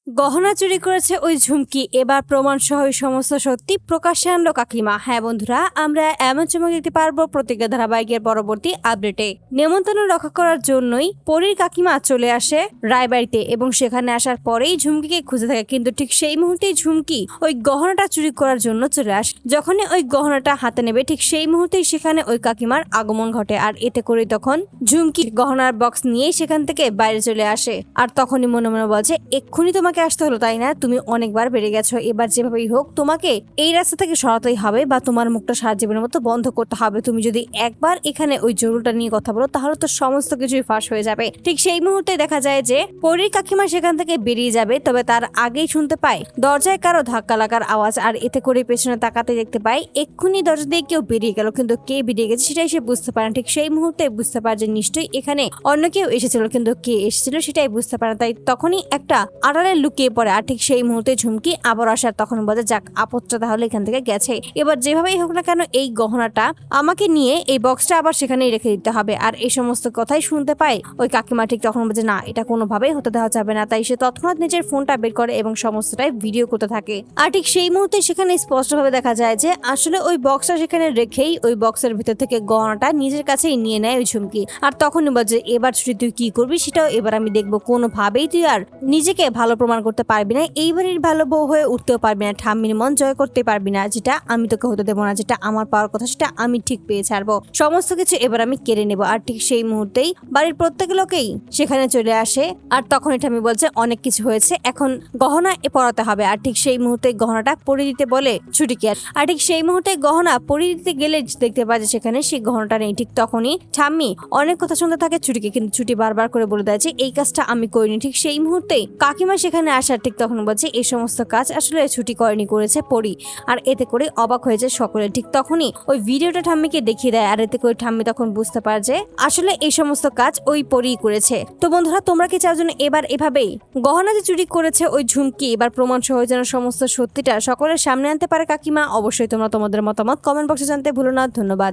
গহনা চুরি করেছে ওই ঝুমকি, এবার প্রমাণ সহ ওই সমস্ত সত্যি প্রকাশ্যে আনলো কাকিমা। হ্যাঁ বন্ধুরা, আমরা এমন চমক দেখতে পারবো প্রতিজ্ঞা ধারাবাহিকের পরবর্তী আপডেটে। নেমন্তন্ন রক্ষা করার জন্যই পরীর কাকিমা চলে আসে রায়বাড়িতে এবং সেখানে আসার পরেই ঝুমকিকে খুঁজে থাকে, কিন্তু ঠিক সেই মুহূর্তেই ঝুমকি ওই গহনাটা চুরি করার জন্য চলে আসে। যখনই ওই গহনাটা হাতে নেবে ঠিক সেই মুহূর্তেই সেখানে ওই কাকিমার আগমন ঘটে, আর এতে করে তখন ঝুমকি গহনার বক্স নিয়ে সেখান থেকে বাইরে চলে আসে। আর তখনই মনে মনে বলছে, এক্ষুনি তোমাকে আসতে হলো তাই না? তুমি অনেকবার বেড়ে গেছো, এবার যেভাবেই হোক তোমাকে এই রাস্তা থেকে সরাতেই হবে বা তোমার মুখটা সারা জীবনের মতো বন্ধ করতে হবে। তুমি যদি একবার এখানে ওই জরুরটা নিয়ে কথা বলো তাহলে তো সমস্ত কিছুই ফাঁস হয়ে যাবে। ঠিক সেই মুহূর্তে দেখা যায় যে পরীর কাকিমা সেখান থেকে বেরিয়ে যাবে, তবে তার আগেই শুনতে পায় দরজায় কারো ধাক্কা লাগার আওয়াজ। আর এতে করে পেছনে তাকাতে দেখতে পায় এক্ষুনি দরজা দিয়ে কেউ বেরিয়ে গেল, কিন্তু কে বেরিয়ে গেছে সেটাই সে বুঝতে পারে না। ঠিক সেই মুহূর্তে বুঝতে পারে যে নিশ্চয়ই এখানে অন্য কেউ এসেছিল, কিন্তু কে এসেছিল সেটাই বুঝতে পারে না। তাই তখনই একটা আড়ালে লুকিয়ে পড়ে। আর ঠিক সেই মুহূর্তে ঝুমকি আবার আসার তখন বলে, যাক আপদটা তাহলে এখান থেকে গেছে, এবার যেভাবেই হোক না কেন এই গহনাটা আমাকে নিয়ে এই বক্সটা আবার সেখানেই রেখে দিতে হবে। আর এই সমস্ত কথাই শুনতে পায় ওই কাকিমা। ঠিক তখন বলছে, না এটা কোনোভাবেই হতে দেওয়া যাবে না। তাই সে তৎক্ষণাৎ নিজের ফোনটা বের করে এবং সমস্তটাই ভিডিও করতে থাকে। আর ঠিক সেই মুহূর্তে সেখানে স্পষ্টভাবে দেখা যায় যে আসলে ওই বক্সটা সেখানে রেখেই ওই বক্সের ভিতর থেকে গহনাটা নিজের কাছেই নিয়ে নেয় ওই ঝুমকি। আর তখনই বলছে, এবার ছুটি তুই কি করবি সেটাও এবার আমি দেখবো, কোনোভাবেই তুই আর নিজেকে ভালো প্রমাণ করতে পারবি না, এইবারের ভালো বউ হয়ে উঠতেও পারবি না, ঠাম্মির মন জয় করতে পারবি না, যেটা আমি তোকে হতে দেবো না, যেটা আমার পাওয়ার কথা সেটা আমি ঠিক পেয়ে ছাড়বো, সমস্ত কিছু এবার আমি কেড়ে নেবো। আর ঠিক সেই মুহূর্তেই বাড়ির প্রত্যেক লোকেই সেখানে চলে আসে। আর তখন ঠাম্মি বলছে, অনেক কিছু হয়েছে, এখন গহনা পরাতে হবে। আর ঠিক সেই মুহূর্তে গহনাটা পরিয়ে দিতে বলে ছুটিকে। আর ঠিক সেই মুহূর্তে গহনা পরিয়ে দিতে গেলে দেখতে পায় যে সেখানে সেই গহনাটা নেই। ঠিক তখনই ঠাম্মি অনেক কথা শুনতে থাকে ছুটিকে, কিন্তু ছুটি বারবার করে বলে দেয় যে এই কাজটা আমি করিনি। ঠিক সেই মুহূর্তে কাকিমা সেখানে আসার ঠিক তখন বলছে, এই সমস্ত কাজ আসলে ছুটি করেনি, করেছে পরি। আর এতে করে অবাক হয়েছে সকলে। ঠিক তখনই ওই ভিডিওটা ঠাম্মিকে দেখিয়ে দেয়, আর এতে করে ঠাম্মি তখন বুঝতে পারে যে আসলে এই সমস্ত কাজ ওই পরিই করেছে। তো বন্ধুরা, তোমরা কি চাও যেন এবার এভাবেই গহনা যে চুরি করেছে ওই ঝুমকি এবার প্রমাণ সহ যেন সমস্ত সত্যিটা সকলের সামনে আনতে পারে কাকিমা? অবশ্যই তোমরা তোমাদের মতামত কমেন্ট বক্সে জানতে ভুলো না। ধন্যবাদ।